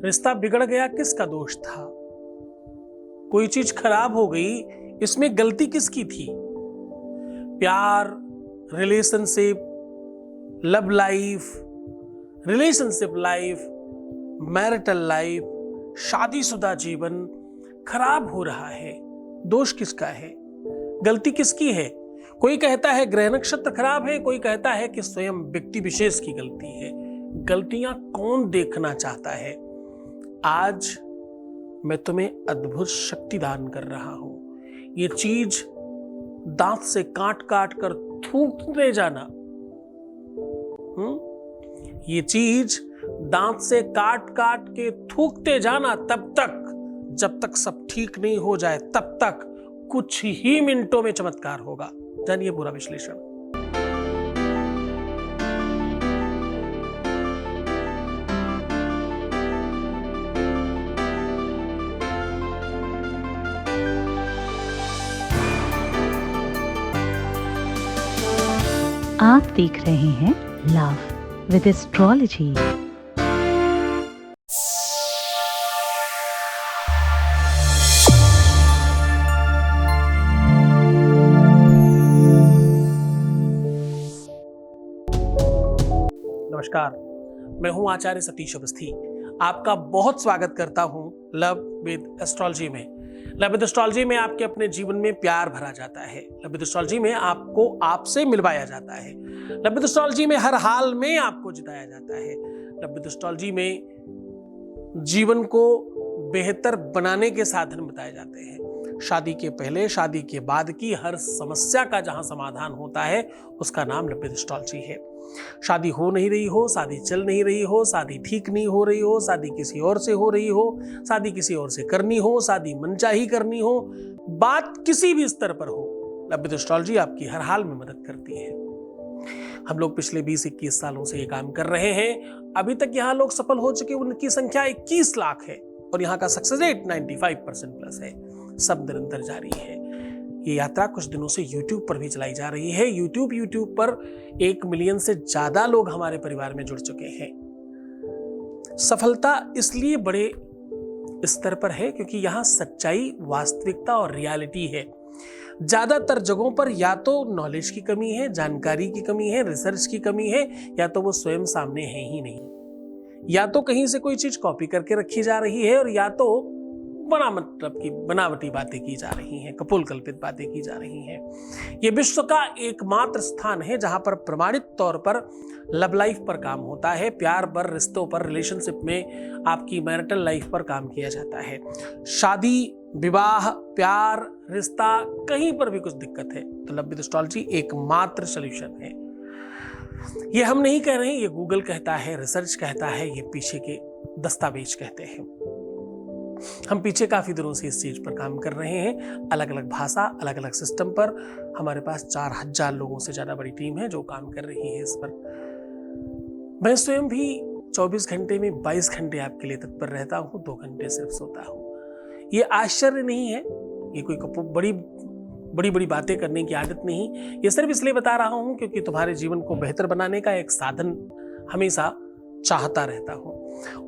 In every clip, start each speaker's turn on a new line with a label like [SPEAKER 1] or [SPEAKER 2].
[SPEAKER 1] रिश्ता बिगड़ गया, किसका दोष था? कोई चीज खराब हो गई, इसमें गलती किसकी थी? प्यार, relationship, love life, relationship life, marital life, शादीशुदा जीवन खराब हो रहा है। दोष किसका है? गलती किसकी है? कोई कहता है ग्रह नक्षत्र खराब है, कोई कहता है कि स्वयं व्यक्ति विशेष की गलती है। गलतियां कौन देखना चाहता है? आज मैं तुम्हें अद्भुत शक्ति दान कर रहा हूं। ये चीज दांत से काट काट कर थूकते जाना। ये चीज दांत से काट काट के थूकते जाना तब तक, जब तक सब ठीक नहीं हो जाए, तब तक कुछ ही मिनटों में चमत्कार होगा। जानिए पूरा विश्लेषण।
[SPEAKER 2] आप देख रहे हैं लव विद एस्ट्रोलॉजी।
[SPEAKER 1] नमस्कार, मैं हूं आचार्य सतीश अवस्थी। आपका बहुत स्वागत करता हूं लव विद एस्ट्रोलॉजी में। लव विद एस्ट्रोलॉजी में आपके अपने जीवन में प्यार भरा जाता है। लव विद एस्ट्रोलॉजी में आपको आपसे मिलवाया जाता है। लव विद एस्ट्रोलॉजी में हर हाल में आपको जिताया जाता है। लव विद एस्ट्रोलॉजी में जीवन को बेहतर बनाने के साधन बताए जाते हैं। शादी के पहले, शादी के बाद की हर समस्या का जहां समाधान होता है, उसका नाम लव विद एस्ट्रोलॉजी है। शादी हो नहीं रही हो, शादी चल नहीं रही हो, शादी ठीक नहीं हो रही हो, शादी किसी और से हो रही हो, शादी किसी और से करनी हो, शादी मनचाही करनी हो, बात किसी भी स्तर पर हो, लव विद एस्ट्रोलॉजी आपकी हर हाल में मदद करती है। हम लोग पिछले 20-21 सालों से ये काम कर रहे हैं। अभी तक यहाँ लोग सफल हो चुके उनकी संख्या 21 लाख है और यहाँ का सक्सेस रेट 95% प्लस है। सब निरंतर जारी है। ये यात्रा कुछ दिनों से YouTube पर भी चलाई जा रही है। YouTube पर 1 मिलियन से ज्यादा लोग हमारे परिवार में जुड़ चुके हैं। सफलता इसलिए बड़े स्तर पर है क्योंकि यहाँ सच्चाई, वास्तविकता और रियलिटी है। ज्यादातर जगहों पर या तो नॉलेज की कमी है, जानकारी की कमी है, रिसर्च की कमी है, या तो वो स्वयं सामने है ही नहीं। या तो कहीं से कोई चीज कॉपी करके रखी जा रही है और या तो बनावटी बातें की जा रही हैं, कपोल कल्पित बातें की जा रही हैं। ये विश्व का एकमात्र स्थान है जहां पर प्रमाणित तौर पर लव लाइफ पर काम होता है, प्यार पर, रिश्तों पर, रिलेशनशिप में आपकी मैरिटल लाइफ पर काम किया जाता है। शादी, विवाह, प्यार, रिश्ता, कहीं पर भी कुछ दिक्कत है तो लव विद एस्ट्रोलॉजी एकमात्र सॉल्यूशन है। ये हम नहीं कह रहे हैं, ये गूगल कहता है, रिसर्च कहता है, ये पीछे के दस्तावेज कहते हैं। हम पीछे काफी दिनों से इस चीज पर काम कर रहे हैं। अलग अलग भाषा, अलग अलग सिस्टम पर हमारे पास 4000 लोगों से ज्यादा बड़ी टीम है जो काम कर रही है इस पर। मैं स्वयं भी 24 घंटे में 22 घंटे आपके लिए तत्पर रहता हूं, 2 घंटे सिर्फ सोता हूं। ये आश्चर्य नहीं है, ये कोई बड़ी बड़ी बातें करने की आदत नहीं। ये सिर्फ इसलिए बता रहा हूं क्योंकि तुम्हारे जीवन को बेहतर बनाने का एक साधन हमेशा चाहता रहता हूं।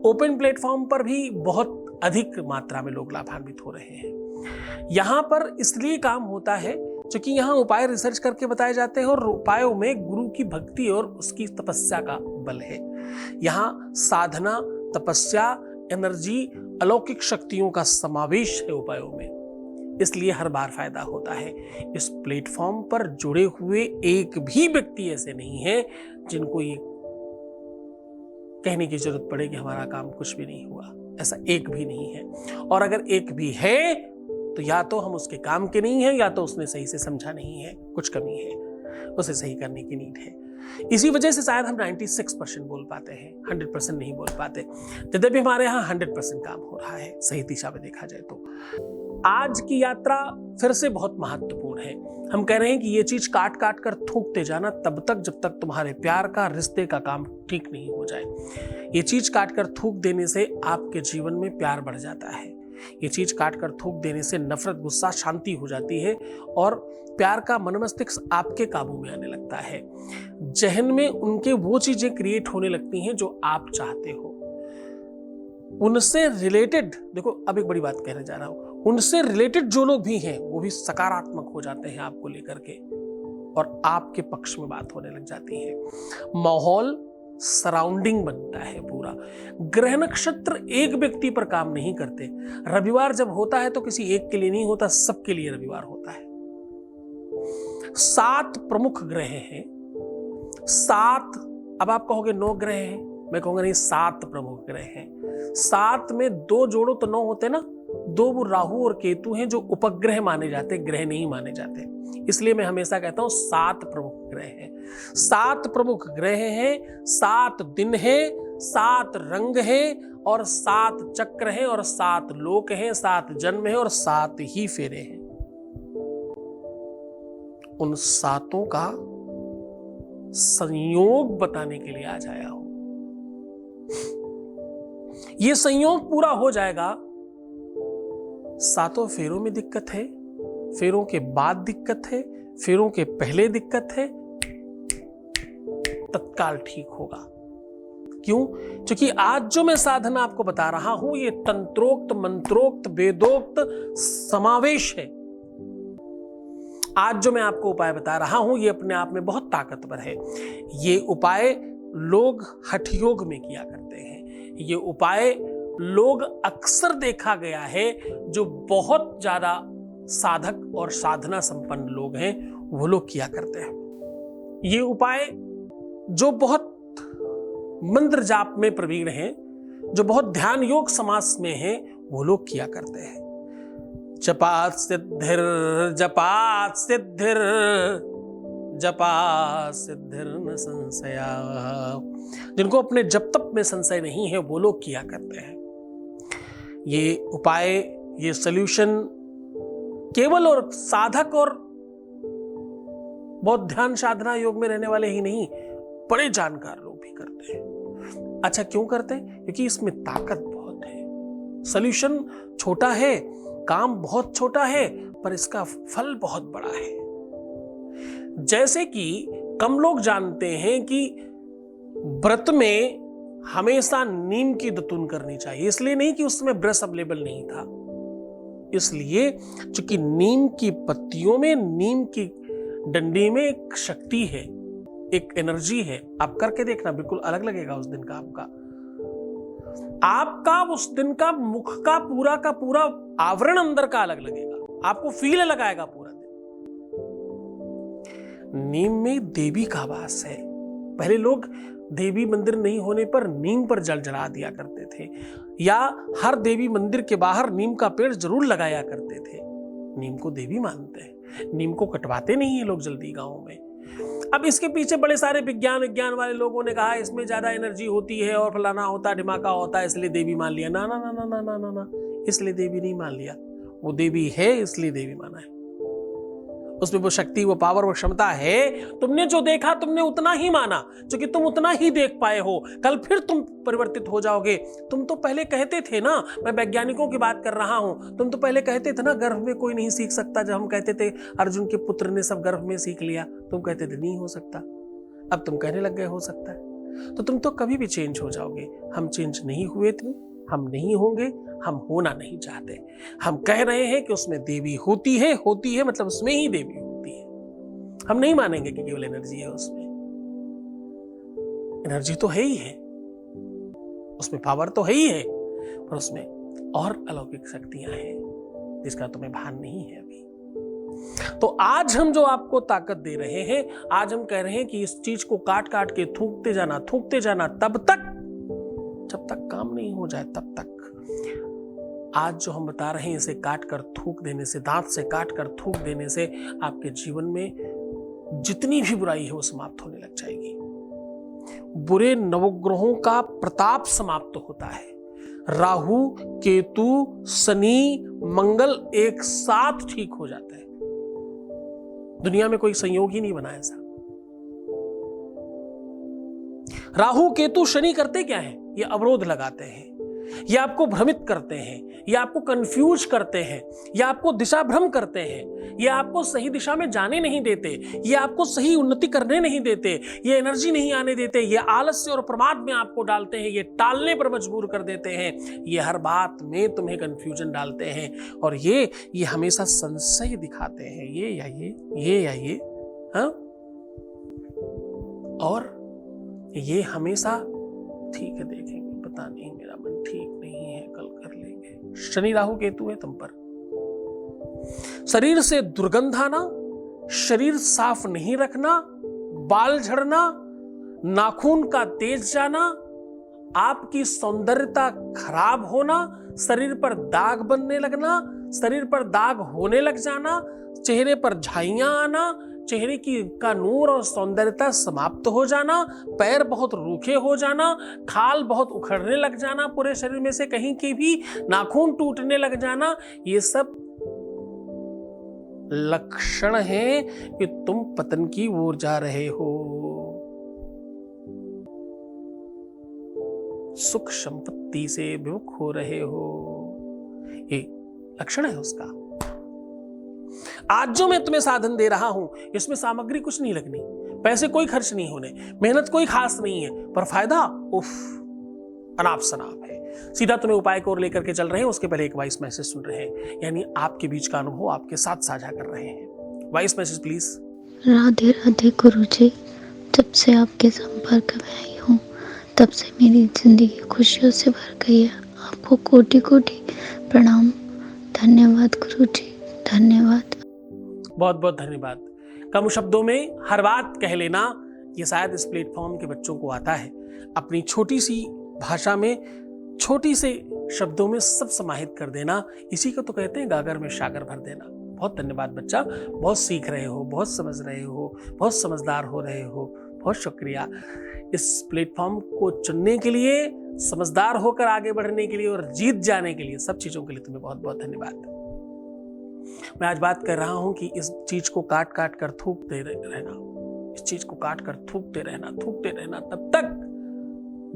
[SPEAKER 1] ओपन प्लेटफॉर्म पर भी बहुत अधिक मात्रा में लोग लाभान्वित हो रहे हैं। यहां पर इसलिए काम होता है क्योंकि यहां उपाय रिसर्च करके बताए जाते हैं और उपायों में गुरु की भक्ति और उसकी तपस्या का बल है। यहां साधना, तपस्या, एनर्जी, अलौकिक शक्तियों का समावेश है उपायों में, इसलिए हर बार फायदा होता है। इस प्लेटफॉर्म पर जुड़े हुए एक भी व्यक्ति ऐसे नहीं है जिनको ये कहने की जरूरत पड़े कि हमारा काम कुछ भी नहीं हुआ। ऐसा एक भी नहीं है, और अगर एक भी है तो या तो हम उसके काम के नहीं है या तो उसने सही से समझा नहीं है, कुछ कमी है, उसे सही करने की नीड है। इसी वजह से शायद हम 96% बोल पाते हैं, 100% नहीं बोल पाते। यद्यपि हमारे यहाँ 100% काम हो रहा है सही दिशा में देखा जाए तो। आज की यात्रा फिर से बहुत महत्वपूर्ण है। हम कह रहे हैं कि ये चीज काट काट कर थूकते जाना तब तक जब तक तुम्हारे प्यार का, रिश्ते का काम ठीक नहीं हो जाए। ये चीज काट कर थूक देने से आपके जीवन में प्यार बढ़ जाता है। ये चीज काट कर थूक देने से नफरत, गुस्सा, शांति हो जाती है और प्यार का मन मस्तिष्क आपके काबू में आने लगता है। जहन में उनके वो चीजें क्रिएट होने लगती हैं जो आप चाहते हो। उनसे रिलेटेड, देखो अब एक बड़ी बात कहने जा रहा हूं, उनसे रिलेटेड जो लोग भी हैं वो भी सकारात्मक हो जाते हैं आपको लेकर के और आपके पक्ष में बात होने लग जाती है। माहौल, सराउंडिंग बनता है पूरा। ग्रह नक्षत्र एक व्यक्ति पर काम नहीं करते। रविवार जब होता है तो किसी एक के लिए नहीं होता, सबके लिए रविवार होता है। 7 प्रमुख ग्रह हैं, 7, अब आप कहोगे 9 ग्रह हैं, मैं कहूंगा नहीं, 7 प्रमुख ग्रह हैं। 7 में 2 जोड़ो तो 9 होते ना, 2 वो राहु और केतु हैं जो उपग्रह माने जाते, ग्रह नहीं माने जाते। इसलिए मैं हमेशा कहता हूं 7 प्रमुख ग्रह हैं। 7 प्रमुख ग्रह हैं, 7 दिन हैं, 7 रंग हैं और 7 चक्र हैं और 7 लोक हैं, 7 जन्म हैं और 7 ही फेरे हैं। उन 7 का संयोग बताने के लिए आज आया हूं। यह संयोग पूरा हो जाएगा। 7 फेरों में दिक्कत है, फेरों के बाद दिक्कत है, फेरों के पहले दिक्कत है, तत्काल ठीक होगा। क्यों? क्योंकि आज जो मैं साधना आपको बता रहा हूं ये तंत्रोक्त, मंत्रोक्त, वेदोक्त समावेश है। आज जो मैं आपको उपाय बता रहा हूं ये अपने आप में बहुत ताकतवर है। ये उपाय लोग हठ योग में किया करते हैं। ये उपाय लोग अक्सर देखा गया है जो बहुत ज्यादा साधक और साधना संपन्न लोग हैं वो लोग किया करते हैं। ये उपाय जो बहुत मंत्र जाप में प्रवीण हैं, जो बहुत ध्यान योग समास में हैं, वो लोग किया करते हैं। जपात सिद्धिर, जपात सिद्धिर, जपात सिद्धिर न संशया। जिनको अपने जप तप में संशय नहीं है वो लोग किया करते हैं। ये उपाय, ये सॉल्यूशन केवल और साधक और बहुत ध्यान साधना योग में रहने वाले ही नहीं, बड़े जानकार लोग भी करते हैं। अच्छा, क्यों करते हैं? क्योंकि इसमें ताकत बहुत है। सॉल्यूशन छोटा है, काम बहुत छोटा है, पर इसका फल बहुत बड़ा है। जैसे कि कम लोग जानते हैं कि व्रत में हमेशा नीम की दतून करनी चाहिए, इसलिए नहीं कि उसमें ब्रश अवेलेबल नहीं था, इसलिए क्योंकि नीम की पत्तियों में, नीम की डंडी में एक शक्ति है, एक एनर्जी है। आप करके देखना, बिल्कुल अलग लगेगा उस दिन का आपका उस दिन का मुख का पूरा आवरण अंदर का अलग लगेगा, आपको फील अलग आएगा पूरा दिन। नीम में देवी का वास है। पहले लोग देवी मंदिर नहीं होने पर नीम पर जल जला दिया करते थे, या हर देवी मंदिर के बाहर नीम का पेड़ जरूर लगाया करते थे। नीम को देवी मानते हैं, नीम को कटवाते नहीं है लोग जल्दी गांवों में। अब इसके पीछे बड़े सारे विज्ञान वाले लोगों ने कहा इसमें ज्यादा एनर्जी होती है और फलाना होता, ढिमाका होता है, इसलिए देवी मान लिया। ना ना ना ना ना ना ना ना, इसलिए देवी नहीं मान लिया। वो देवी है इसलिए देवी माना है। उसमें वो शक्ति, वो पावर, वो क्षमता है। तुमने जो देखा तुमने उतना ही माना, क्योंकि तुम उतना ही देख पाए हो। कल फिर तुम परिवर्तित हो जाओगे। तुम तो पहले कहते थे ना, मैं वैज्ञानिकों की बात कर रहा हूं, तुम तो पहले कहते थे ना गर्भ में कोई नहीं सीख सकता। जब हम कहते थे अर्जुन के पुत्र ने सब गर्भ में सीख लिया, तुम कहते थे नहीं हो सकता। अब तुम कहने लग गए हो सकता है। तो तुम तो कभी भी चेंज हो जाओगे। हम चेंज नहीं हुए थे, हम नहीं होंगे, हम होना नहीं चाहते। हम कह रहे हैं कि उसमें देवी होती है मतलब उसमें ही देवी होती है। हम नहीं मानेंगे कि केवल एनर्जी है उसमें। एनर्जी तो है ही है, उसमें पावर तो है ही है, पर उसमें और अलौकिक शक्तियां हैं जिसका तुम्हें भान नहीं है अभी। तो आज हम जो आपको ताकत दे रहे हैं, आज हम कह रहे हैं कि इस चीज को काट काट के थूकते जाना तब तक, जब तक काम नहीं हो जाए तब तक। आज जो हम बता रहे हैं इसे काट कर थूक देने से, दांत से काट कर थूक देने से आपके जीवन में जितनी भी बुराई है वो समाप्त होने लग जाएगी। बुरे नवग्रहों का प्रताप समाप्त होता है। राहु, केतु, शनि, मंगल एक साथ ठीक हो जाता है। दुनिया में कोई संयोग ही नहीं बना ऐसा। राहु, केतु, शनि करते क्या है? ये अवरोध लगाते हैं, ये आपको भ्रमित करते हैं, ये आपको कंफ्यूज करते हैं, ये आपको दिशा भ्रम करते हैं, ये आपको सही दिशा में जाने नहीं देते, ये आपको सही उन्नति करने नहीं देते, ये एनर्जी नहीं आने देते, ये आलस्य और प्रमाद में आपको डालते हैं, ये टालने पर मजबूर कर देते हैं, ये हर बात में तुम्हें कंफ्यूजन डालते हैं, और ये हमेशा संशय दिखाते हैं, ये या ये, हाँ? और ये हमेशा ठीक है, देखेंगे, पता नहीं, मेरा मन ठीक नहीं है, कल कर लेंगे। शनि राहु केतु है तुम पर। शरीर से दुर्गंध आना, शरीर साफ नहीं रखना, बाल झड़ना, नाखून का तेज जाना, आपकी सौंदर्यता खराब होना, शरीर पर दाग बनने लगना, शरीर पर दाग होने लग जाना, चेहरे पर झाइयां आना, चेहरे का नूर और सौंदर्यता समाप्त हो जाना, पैर बहुत रूखे हो जाना, खाल बहुत उखड़ने लग जाना, पूरे शरीर में से कहीं की भी नाखून टूटने लग जाना, ये सब लक्षण है कि तुम पतन की ओर जा रहे हो। सुख संपत्ति से विमुख हो रहे हो, ये लक्षण है उसका। आज जो मैं तुम्हें साधन दे रहा हूं, इसमें सामग्री कुछ नहीं लगनी, पैसे कोई खर्च नहीं होने, मेहनत कोई खास नहीं है, पर फायदा उफ अनाप शनाप है। सीधा तुम्हें उपाय को लेकर के चल रहे हैं, उसके पहले एक वॉइस मैसेज सुन रहे हैं, यानी आपके बीच का अनुभव आपके साथ साझा कर रहे हैं। Voice message please.
[SPEAKER 3] Radhe Radhe गुरुजी, जब से आपके संपर्क में आई हूँ तब से मेरी जिंदगी खुशियों से भर गई है। आपको कोटि कोटि प्रणाम। धन्यवाद गुरुजी, धन्यवाद।
[SPEAKER 1] बहुत बहुत धन्यवाद। कम शब्दों में हर बात कह लेना, ये शायद इस प्लेटफॉर्म के बच्चों को आता है। अपनी छोटी सी भाषा में छोटी से शब्दों में सब समाहित कर देना, इसी को तो कहते हैं गागर में सागर भर देना। बहुत धन्यवाद बच्चा, बहुत सीख रहे हो, बहुत समझ रहे हो, बहुत समझदार हो रहे हो, बहुत शुक्रिया। इस प्लेटफॉर्म को चुनने के लिए, समझदार होकर आगे बढ़ने के लिए और जीत जाने के लिए, सब चीजों के लिए तुम्हें बहुत बहुत धन्यवाद। मैं आज बात कर रहा हूं कि इस चीज को काट काट कर थूकते रहना, इस चीज को काट कर थूकते रहना तब तक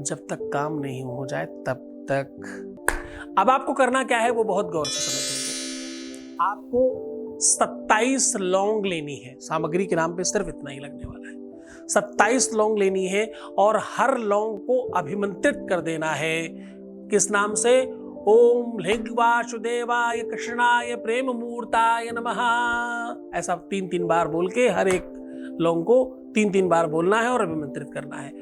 [SPEAKER 1] जब तक काम नहीं हो जाए तब तक। अब आपको करना क्या है वो बहुत गौर से समझिए। आपको 27 लौंग लेनी है, सामग्री के नाम पे सिर्फ इतना ही लगने वाला है। 27 लौंग लेनी है और हर लौंग को अभिमंत्रित कर देना है। किस नाम से? ओम ह्लिंग वासुदेवाय कृष्णाय प्रेम मूर्ताय नमः। ऐसा 3-3 बार बोल के हर एक लौंग को 3-3 बार बोलना है और अभिमंत्रित करना है।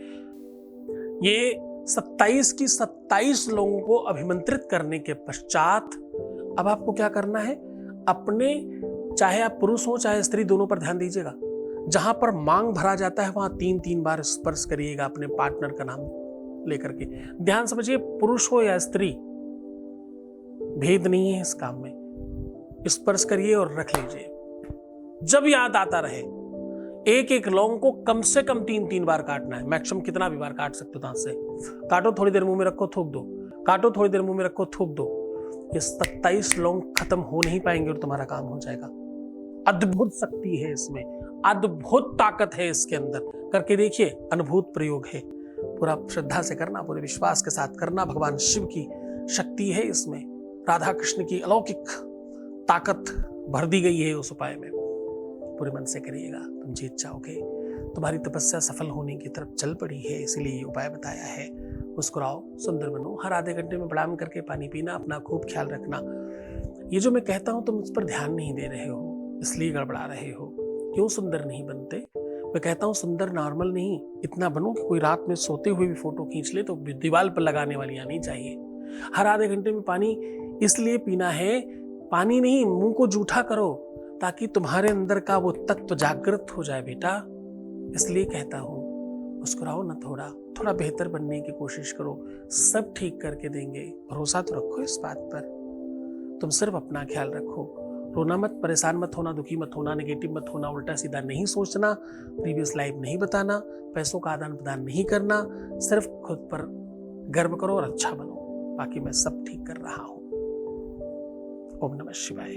[SPEAKER 1] ये 27 की 27 लोगों को अभिमंत्रित करने के पश्चात अब आपको क्या करना है? अपने, चाहे आप पुरुष हो चाहे स्त्री, दोनों पर ध्यान दीजिएगा। जहां पर मांग भरा जाता है वहां 3-3 बार स्पर्श करिएगा अपने पार्टनर का नाम लेकर के। ध्यान समझिए, पुरुष हो या स्त्री, भेद नहीं है इस काम में। स्पर्श करिए और रख लीजिए। जब याद आता रहे, एक एक लौंग को कम से कम 3-3 बार काटना है। मैक्सिमम कितना भी बार काट सकते हो दांत से। काटो, थोड़ी देर मुंह में रखो, थूक दो, काटो, थोड़ी देर मुंह में रखो, थूक दो। ये 27 लौंग खत्म हो नहीं पाएंगे और तुम्हारा काम हो जाएगा। अद्भुत शक्ति है इसमें, अद्भुत ताकत है इसके अंदर। करके देखिए, अनुभूत प्रयोग है। पूरा श्रद्धा से करना, पूरे विश्वास के साथ करना। भगवान शिव की शक्ति है इसमें, राधा कृष्ण की अलौकिक ताकत भर दी गई है उस उपाय में। पूरे मन से करिएगा, तुम जीत जाओगे। तुम्हारी तपस्या सफल होने की तरफ चल पड़ी है, इसलिए ये उपाय बताया है। मुस्कुराओ, सुंदर बनो, हर आधे घंटे में प्रणाम करके पानी पीना, अपना खूब ख्याल रखना। ये जो मैं कहता हूं तुम उस पर ध्यान नहीं दे रहे हो, इसलिए गड़बड़ा रहे हो। क्यों सुंदर नहीं बनते? मैं कहता हूं सुंदर नॉर्मल नहीं, इतना बनो कि कोई रात में सोते हुए भी फोटो खींच ले तो दीवार पर लगाने वाली आनी चाहिए। हर आधे घंटे में पानी इसलिए पीना है, पानी नहीं, मुंह को जूठा करो ताकि तुम्हारे अंदर का वो तत्व जागृत हो जाए बेटा। इसलिए कहता हूं, मुस्कुराओ ना, थोड़ा थोड़ा बेहतर बनने की कोशिश करो। सब ठीक करके देंगे, भरोसा तो रखो इस बात पर। तुम सिर्फ अपना ख्याल रखो। रोना मत, परेशान मत होना, दुखी मत होना, नेगेटिव मत होना, उल्टा सीधा नहीं सोचना, प्रीवियस लाइफ नहीं बताना, पैसों का आदान प्रदान नहीं करना। सिर्फ खुद पर गर्व करो और अच्छा बनो। बाकी मैं सब ठीक कर रहा हूं। ओम नमः शिवाय।